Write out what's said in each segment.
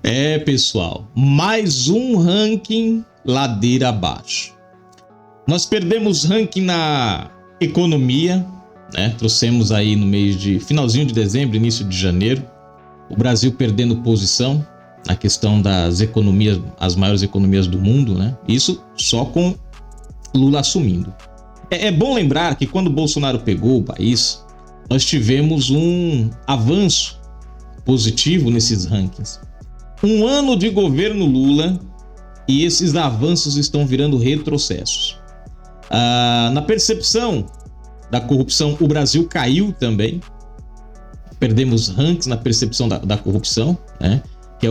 Pessoal, mais um ranking ladeira abaixo. Nós perdemos ranking na economia, né? Trouxemos aí no mês de finalzinho de dezembro, início de janeiro, o Brasil perdendo posição na questão das economias, as maiores economias do mundo, né? Isso só com Lula assumindo. É bom lembrar que quando Bolsonaro pegou o país, nós tivemos um avanço positivo nesses rankings. Um ano de governo Lula e esses avanços estão virando retrocessos. Na percepção da corrupção, o Brasil caiu também. Perdemos rankings na percepção da corrupção, né? Que é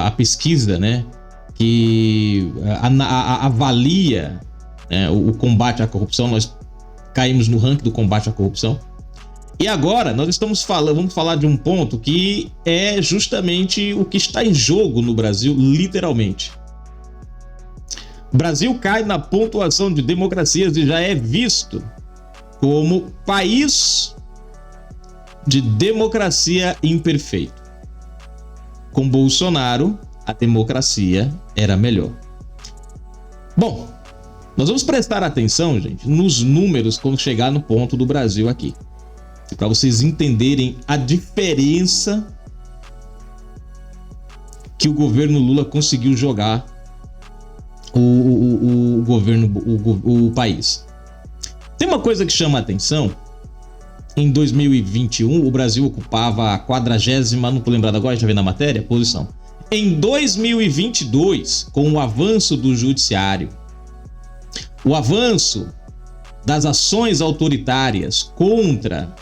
a pesquisa, né? Que avalia, né? O combate à corrupção. Nós caímos no ranking do combate à corrupção. E agora nós vamos falar de um ponto que é justamente o que está em jogo no Brasil, literalmente. O Brasil cai na pontuação de democracias e já é visto como país de democracia imperfeito. Com Bolsonaro, a democracia era melhor. Bom, nós vamos prestar atenção, gente, nos números quando chegar no ponto do Brasil aqui. Para vocês entenderem a diferença que o governo Lula conseguiu jogar o país. Tem uma coisa que chama a atenção. Em 2021, o Brasil ocupava a 40ª, não tô lembrado agora, já vem na matéria, posição. Em 2022, com o avanço do judiciário, o avanço das ações autoritárias contra,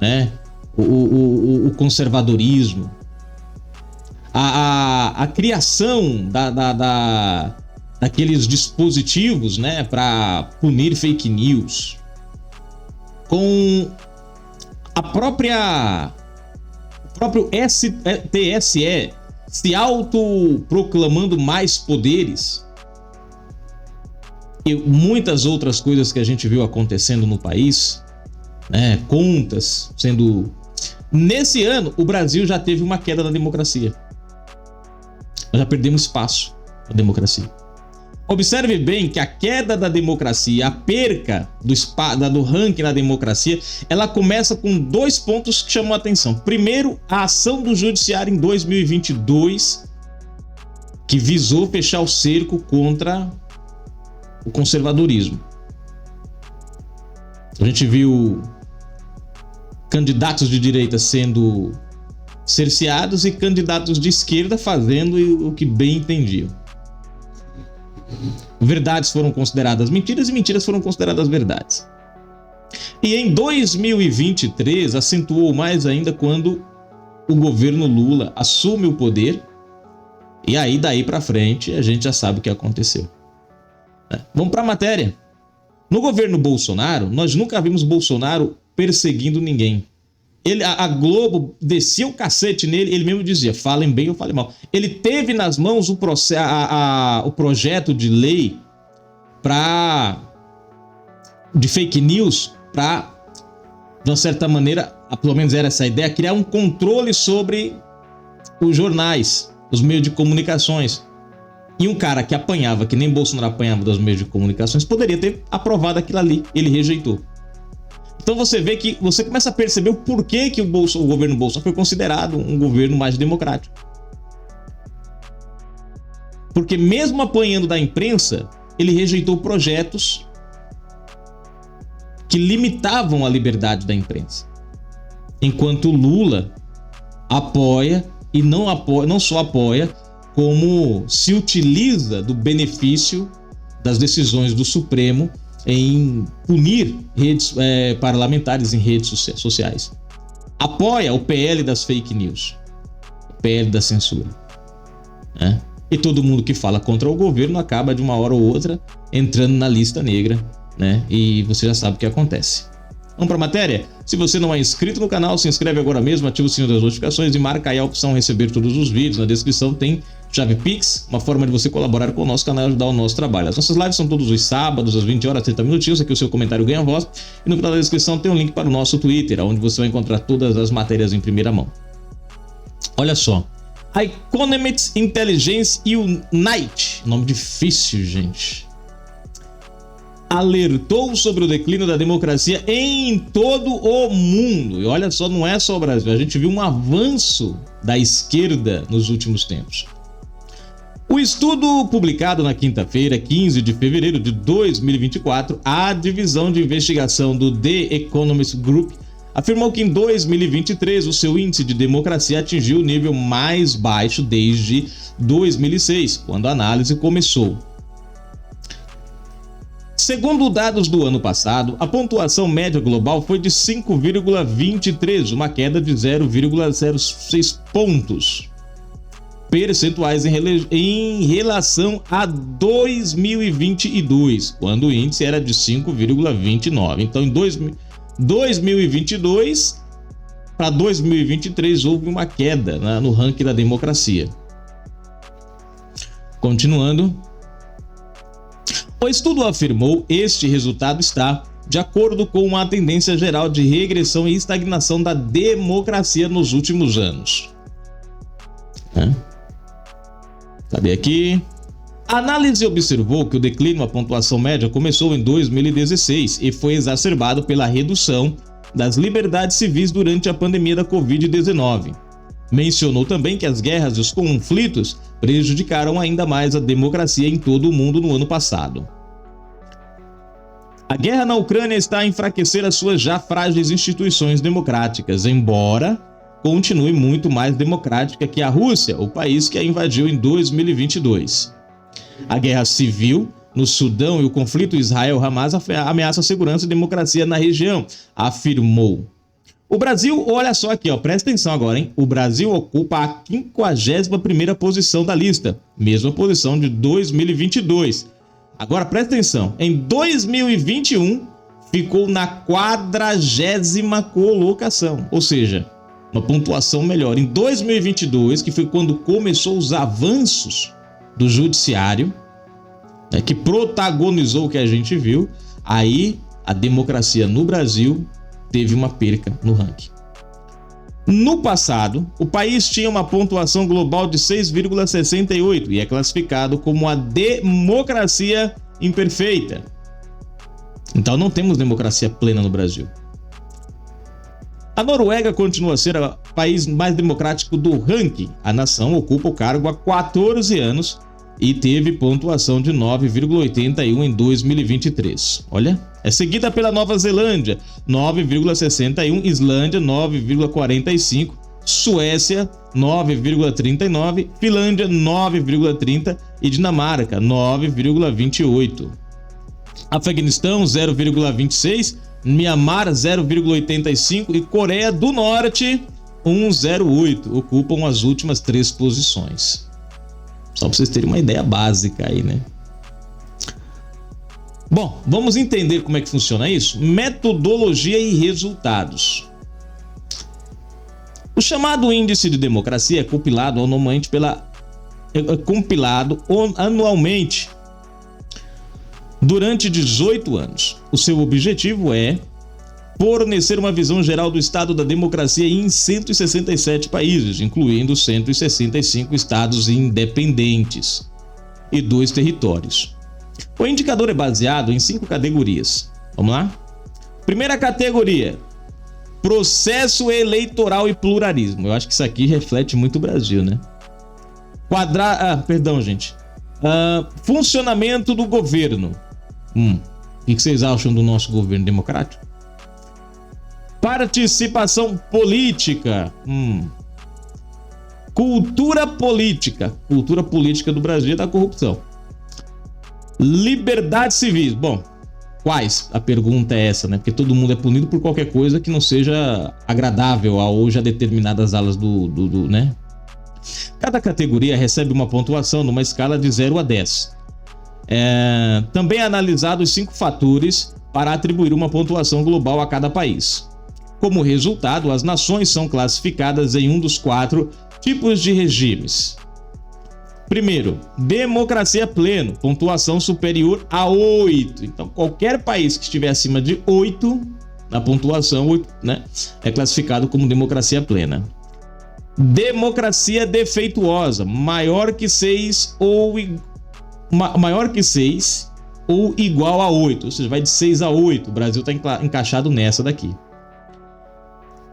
né, o conservadorismo, a criação daqueles dispositivos, né, para punir fake news, com o próprio TSE se autoproclamando mais poderes e muitas outras coisas que a gente viu acontecendo no país, né, contas sendo... Nesse ano, o Brasil já teve uma queda da democracia. Nós já perdemos espaço na democracia. Observe bem que a queda da democracia, a perca do ranking na democracia, ela começa com 2 pontos que chamam a atenção. Primeiro, a ação do judiciário em 2022, que visou fechar o cerco contra o conservadorismo. A gente viu candidatos de direita sendo cerceados e candidatos de esquerda fazendo o que bem entendiam. Verdades foram consideradas mentiras e mentiras foram consideradas verdades. E em 2023 acentuou mais ainda quando o governo Lula assume o poder, e aí daí para frente a gente já sabe o que aconteceu. Vamos para a matéria. No governo Bolsonaro, nós nunca vimos Bolsonaro perseguindo ninguém. A Globo descia o cacete nele, ele mesmo dizia, falem bem ou falem mal. Ele teve nas mãos o projeto de lei de fake news para, de uma certa maneira, pelo menos era essa a ideia, criar um controle sobre os jornais, os meios de comunicações. E um cara que apanhava, que nem Bolsonaro apanhava dos meios de comunicações, poderia ter aprovado aquilo ali, ele rejeitou. Então você vê que você começa a perceber o porquê que o governo Bolsonaro foi considerado um governo mais democrático. Porque mesmo apanhando da imprensa, ele rejeitou projetos que limitavam a liberdade da imprensa. Enquanto Lula apoia e não só apoia, como se utiliza do benefício das decisões do Supremo em punir parlamentares em redes sociais. Apoia o PL das fake news, o PL da censura, né? E todo mundo que fala contra o governo acaba de uma hora ou outra entrando na lista negra, né? E você já sabe o que acontece. Vamos para a matéria? Se você não é inscrito no canal, se inscreve agora mesmo, ativa o sininho das notificações e marca aí a opção receber todos os vídeos. Na descrição tem chave Pix, uma forma de você colaborar com o nosso canal e ajudar o nosso trabalho. As nossas lives são todos os sábados, às 20 horas, 30 minutinhos. Aqui o seu comentário ganha voz. E no final da descrição tem um link para o nosso Twitter, onde você vai encontrar todas as matérias em primeira mão. Olha só, A Economist Intelligence Unite, nome difícil, gente, alertou sobre o declínio da democracia em todo o mundo. E olha só, não é só o Brasil, a gente viu um avanço da esquerda nos últimos tempos. O estudo publicado na quinta-feira, 15 de fevereiro de 2024, a divisão de investigação do The Economist Group afirmou que em 2023 o seu índice de democracia atingiu o nível mais baixo desde 2006, quando a análise começou. Segundo dados do ano passado, a pontuação média global foi de 5,23, uma queda de 0,06 pontos percentuais em relação a 2022, quando o índice era de 5,29. Então, em 2022 para 2023 houve uma queda no ranking da democracia. Continuando. O estudo afirmou que este resultado está de acordo com uma tendência geral de regressão e estagnação da democracia nos últimos anos. Cadê aqui? A análise observou que o declínio à pontuação média começou em 2016 e foi exacerbado pela redução das liberdades civis durante a pandemia da Covid-19. Mencionou também que as guerras e os conflitos prejudicaram ainda mais a democracia em todo o mundo no ano passado. A guerra na Ucrânia está a enfraquecer as suas já frágeis instituições democráticas, embora continue muito mais democrática que a Rússia, o país que a invadiu em 2022. A guerra civil no Sudão e o conflito Israel-Hamas ameaçam a segurança e democracia na região, afirmou. O Brasil, olha só aqui, presta atenção agora, hein? O Brasil ocupa a 51ª posição da lista, mesma posição de 2022. Agora presta atenção, em 2021 ficou na 40ª colocação, ou seja, uma pontuação melhor. Em 2022, que foi quando começou os avanços do judiciário, que protagonizou o que a gente viu, aí a democracia no Brasil teve uma perca no ranking. No passado, o país tinha uma pontuação global de 6,68 e é classificado como a democracia imperfeita. Então não temos democracia plena no Brasil. A Noruega continua a ser o país mais democrático do ranking. A nação ocupa o cargo há 14 anos e teve pontuação de 9,81 em 2023. Olha, é seguida pela Nova Zelândia, 9,61, Islândia, 9,45, Suécia, 9,39, Finlândia, 9,30 e Dinamarca, 9,28. Afeganistão, 0,26, Mianmar, 0,85 e Coreia do Norte, 1,08. Ocupam as últimas 3 posições. Só para vocês terem uma ideia básica aí, né? Bom, vamos entender como é que funciona isso? Metodologia e resultados. O chamado índice de democracia é compilado anualmente durante 18 anos. O seu objetivo é fornecer uma visão geral do estado da democracia em 167 países, incluindo 165 estados independentes e 2 territórios. O indicador é baseado em 5 categorias. Vamos lá? Primeira categoria: processo eleitoral e pluralismo. Eu acho que isso aqui reflete muito o Brasil, né? Funcionamento do governo. O que vocês acham do nosso governo democrático? Participação política. Cultura política. Cultura política do Brasil é da corrupção. Liberdades civis. Bom, quais? A pergunta é essa, né? Porque todo mundo é punido por qualquer coisa que não seja agradável a hoje a determinadas alas né? Cada categoria recebe uma pontuação numa escala de 0 a 10. Também é analisado os 5 fatores para atribuir uma pontuação global a cada país. Como resultado, as nações são classificadas em um dos 4 tipos de regimes. Primeiro, democracia plena, pontuação superior a 8. Então, qualquer país que estiver acima de 8, na pontuação 8, né, é classificado como democracia plena. Democracia defeituosa, maior que 6 ou igual a 8, ou seja, vai de 6 a 8. O Brasil está encaixado nessa daqui.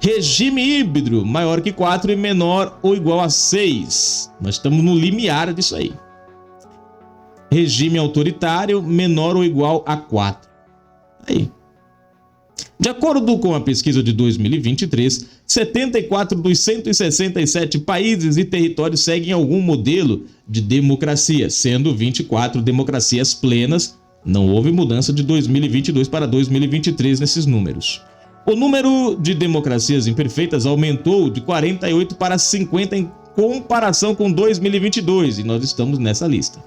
Regime híbrido, maior que 4 e menor ou igual a 6. Nós estamos no limiar disso aí. Regime autoritário, menor ou igual a 4. Aí. De acordo com a pesquisa de 2023, 74 dos 167 países e territórios seguem algum modelo de democracia, sendo 24 democracias plenas. Não houve mudança de 2022 para 2023 nesses números. O número de democracias imperfeitas aumentou de 48 para 50 em comparação com 2022, e nós estamos nessa lista.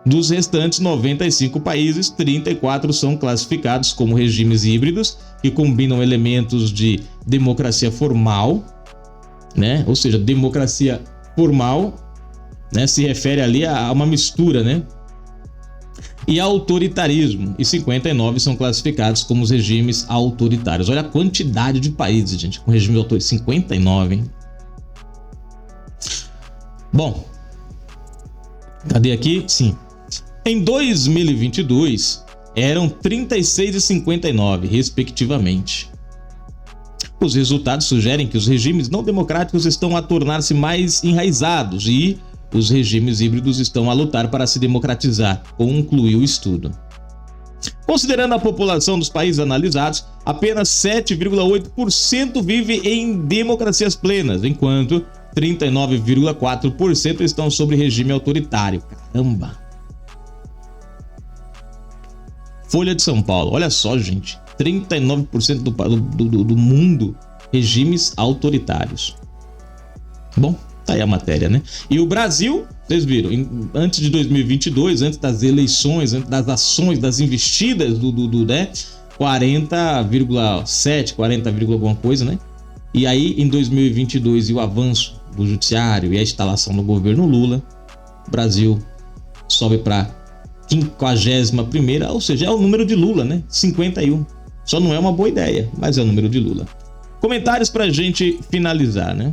Dos restantes 95 países, 34 são classificados como regimes híbridos, que combinam elementos de democracia formal, né? Ou seja, democracia formal, né? Se refere ali a uma mistura, né? E autoritarismo, e 59 são classificados como os regimes autoritários. Olha a quantidade de países, gente, com regime autoritário. 59, hein? Bom, cadê aqui? Sim. Em 2022, eram 36 e 59, respectivamente. Os resultados sugerem que os regimes não democráticos estão a tornar-se mais enraizados e os regimes híbridos estão a lutar para se democratizar, concluiu o estudo. Considerando a população dos países analisados, apenas 7,8% vive em democracias plenas, enquanto 39,4% estão sob regime autoritário. Caramba! Folha de São Paulo, olha só, gente, 39% do mundo, regimes autoritários. Bom, tá aí a matéria, né? E o Brasil, vocês viram, antes de 2022, antes das eleições, antes das ações, das investidas né? 40,7, 40, alguma coisa, né? E aí, em 2022, e o avanço do judiciário e a instalação do governo Lula, o Brasil sobe para 51ª, ou seja, é o número de Lula, né? 51. Só não é uma boa ideia, mas é o número de Lula. Comentários pra gente finalizar, né?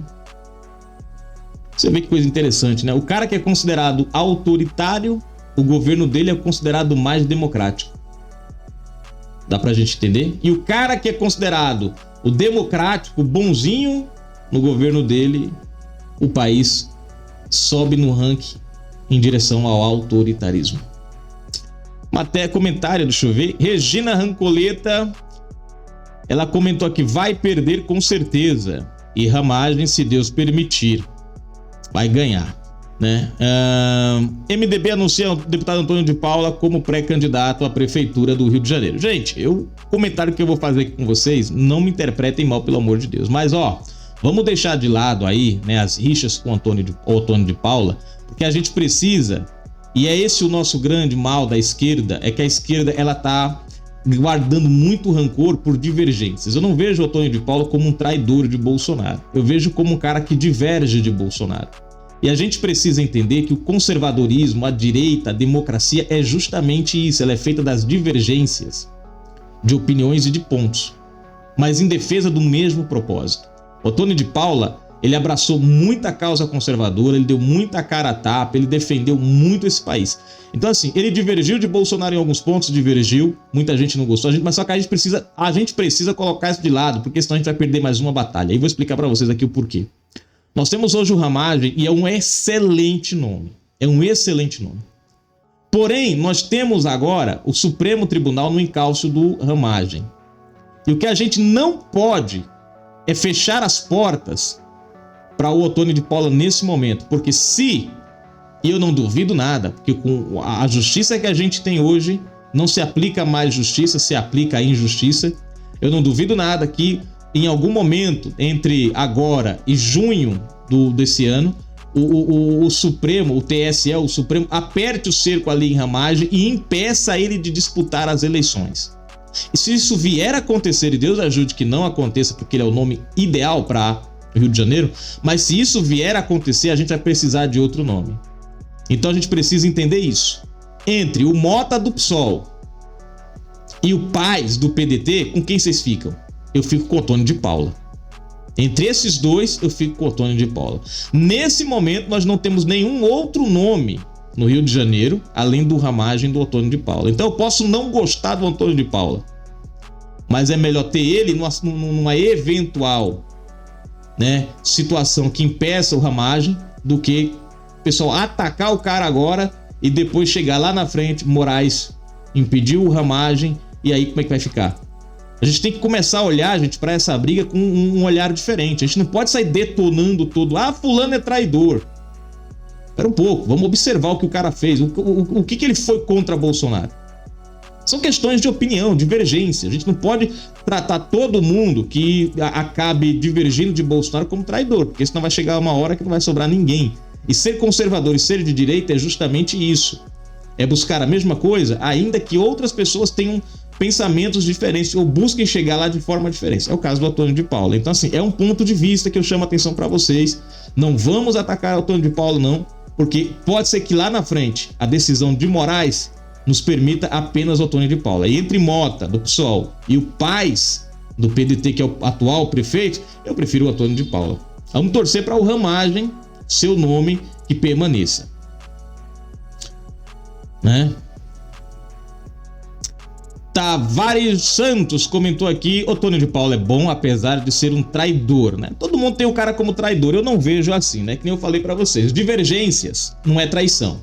Você vê que coisa interessante, né? O cara que é considerado autoritário, o governo dele é considerado mais democrático. Dá pra gente entender? E o cara que é considerado o democrático, bonzinho, no governo dele, o país sobe no ranking em direção ao autoritarismo. Até comentário, deixa eu ver. Regina Rancoleta, ela comentou aqui: vai perder com certeza. E Ramagem, se Deus permitir, vai ganhar, né? MDB anuncia o deputado Antônio de Paula como pré-candidato à prefeitura do Rio de Janeiro. Gente, o comentário que eu vou fazer aqui com vocês, não me interpretem mal, pelo amor de Deus. Mas, vamos deixar de lado aí, né, as rixas com o Antônio de Paula, porque a gente precisa... E é esse o nosso grande mal da esquerda, é que a esquerda ela tá guardando muito rancor por divergências. Eu não vejo o Antônio de Paula como um traidor de Bolsonaro. Eu vejo como um cara que diverge de Bolsonaro. E a gente precisa entender que o conservadorismo, a direita, a democracia é justamente isso. Ela é feita das divergências de opiniões e de pontos, mas em defesa do mesmo propósito. O Antônio de Paula, ele abraçou muita causa conservadora, ele deu muita cara a tapa, ele defendeu muito esse país. Então, assim, ele divergiu de Bolsonaro em alguns pontos, muita gente não gostou, mas só que a gente precisa colocar isso de lado, porque senão a gente vai perder mais uma batalha. E vou explicar para vocês aqui o porquê. Nós temos hoje o Ramagem e é um excelente nome. Porém, nós temos agora o Supremo Tribunal no encalço do Ramagem. E o que a gente não pode é fechar as portas para o Antônio de Paula nesse momento, porque e eu não duvido nada, porque com a justiça que a gente tem hoje, não se aplica mais justiça, se aplica a injustiça. Eu não duvido nada que em algum momento, entre agora e junho desse ano, o Supremo, o TSE, o Supremo, aperte o cerco ali em Ramagem e impeça ele de disputar as eleições. E se isso vier a acontecer, e Deus ajude que não aconteça, porque ele é o nome ideal para o Rio de Janeiro, mas se isso vier a acontecer, a gente vai precisar de outro nome. Então a gente precisa entender isso. Entre o Mota do PSOL e o Paes do PDT, com quem vocês ficam? Eu fico com o Antônio de Paula. Entre esses dois, eu fico com o Antônio de Paula. Nesse momento, nós não temos nenhum outro nome no Rio de Janeiro, além do Ramagem do Antônio de Paula. Então eu posso não gostar do Antônio de Paula, mas é melhor ter ele numa eventual, né, situação que impeça o Ramagem, do que o pessoal atacar o cara agora e depois chegar lá na frente, Moraes impediu o Ramagem, e aí como é que vai ficar? A gente tem que começar a olhar, gente, para essa briga com um olhar diferente. A gente não pode sair detonando todo. Ah, fulano é traidor. Espera um pouco, vamos observar o que o cara fez. O que ele foi contra Bolsonaro? São questões de opinião, divergência. A gente não pode tratar todo mundo que acabe divergindo de Bolsonaro como traidor, porque senão vai chegar uma hora que não vai sobrar ninguém. E ser conservador e ser de direita é justamente isso. É buscar a mesma coisa, ainda que outras pessoas tenham pensamentos diferentes ou busquem chegar lá de forma diferente. É o caso do Antônio de Paula. Então, assim, é um ponto de vista que eu chamo a atenção para vocês. Não vamos atacar o Antônio de Paula, não, porque pode ser que lá na frente a decisão de Moraes nos permita apenas o Antônio de Paula. E entre Mota, do PSOL, e o Paes, do PDT, que é o atual prefeito, eu prefiro o Antônio de Paula. Vamos torcer para o Ramagem, seu nome, que permaneça. Né? Tavares Santos comentou aqui: Antônio de Paula é bom, apesar de ser um traidor, né? Todo mundo tem o cara como traidor, eu não vejo assim, né? Que nem eu falei pra vocês, divergências não é traição.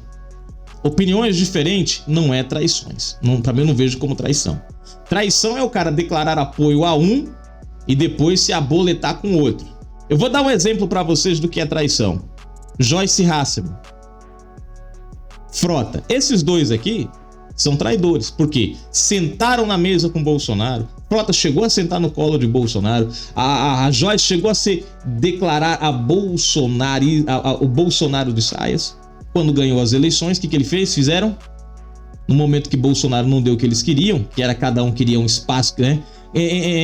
Opiniões diferentes não é traições. Também não vejo como traição. Traição é o cara declarar apoio a um e depois se aboletar com o outro. Eu vou dar um exemplo pra vocês do que é traição. Joyce Hasselmann, Frota, esses dois aqui são traidores, porque sentaram na mesa com Bolsonaro. Frota chegou a sentar no colo de Bolsonaro. A Joyce chegou a se declarar o Bolsonaro de saias. Quando ganhou as eleições, o que ele fez? Fizeram? No momento que Bolsonaro não deu o que eles queriam, que era cada um queria um espaço, né?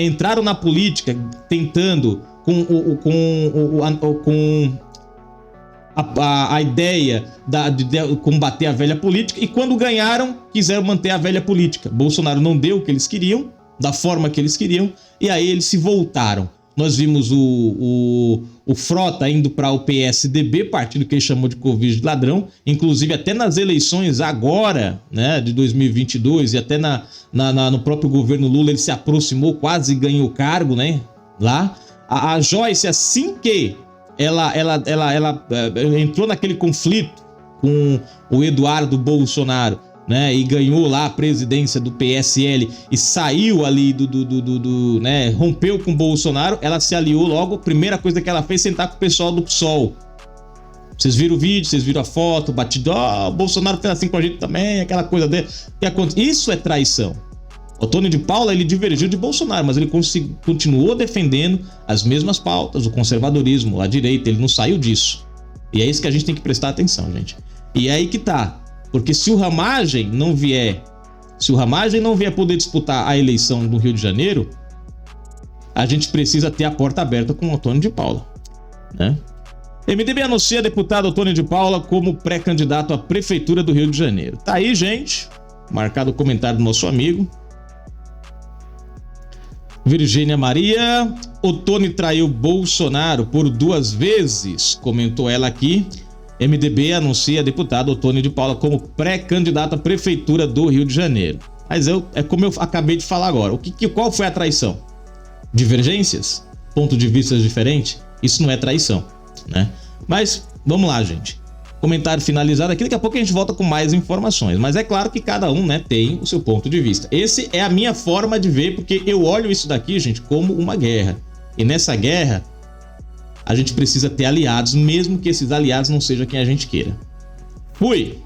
Entraram na política tentando com a ideia de combater a velha política, e quando ganharam, quiseram manter a velha política. Bolsonaro não deu o que eles queriam, da forma que eles queriam, e aí eles se voltaram. Nós vimos o Frota indo para o PSDB, partido que ele chamou de Covid de ladrão, inclusive até nas eleições agora, né, de 2022, e até no próprio governo Lula ele se aproximou, quase ganhou cargo, né, lá. A Joyce, assim que ela entrou naquele conflito com o Eduardo Bolsonaro, né, e ganhou lá a presidência do PSL e saiu ali né, rompeu com o Bolsonaro, ela se aliou logo. A primeira coisa que ela fez, sentar com o pessoal do PSOL. Vocês viram o vídeo, vocês viram a foto, batido, o Bolsonaro fez assim com a gente também, aquela coisa dele. Isso é traição. O Antônio de Paula, ele divergiu de Bolsonaro, mas ele continuou defendendo as mesmas pautas, o conservadorismo, a direita, ele não saiu disso. E é isso que a gente tem que prestar atenção, gente. E é aí que tá. Porque se o Ramagem não vier poder disputar a eleição no Rio de Janeiro, a gente precisa ter a porta aberta com o Antônio de Paula, né? MDB anuncia deputado Antônio de Paula como pré-candidato à prefeitura do Rio de Janeiro. Tá aí, gente. Marcado o comentário do nosso amigo. Virgínia Maria: Ottoni traiu Bolsonaro por 2 vezes, comentou ela aqui. MDB anuncia deputado Ottoni de Paula como pré-candidato à prefeitura do Rio de Janeiro. Mas é como eu acabei de falar agora. Qual foi a traição? Divergências? Ponto de vista diferente? Isso não é traição, né? Mas vamos lá, gente. Comentário finalizado aqui. Daqui a pouco a gente volta com mais informações. Mas é claro que cada um, né, tem o seu ponto de vista. Esse é a minha forma de ver, porque eu olho isso daqui, gente, como uma guerra. E nessa guerra, a gente precisa ter aliados, mesmo que esses aliados não sejam quem a gente queira. Fui!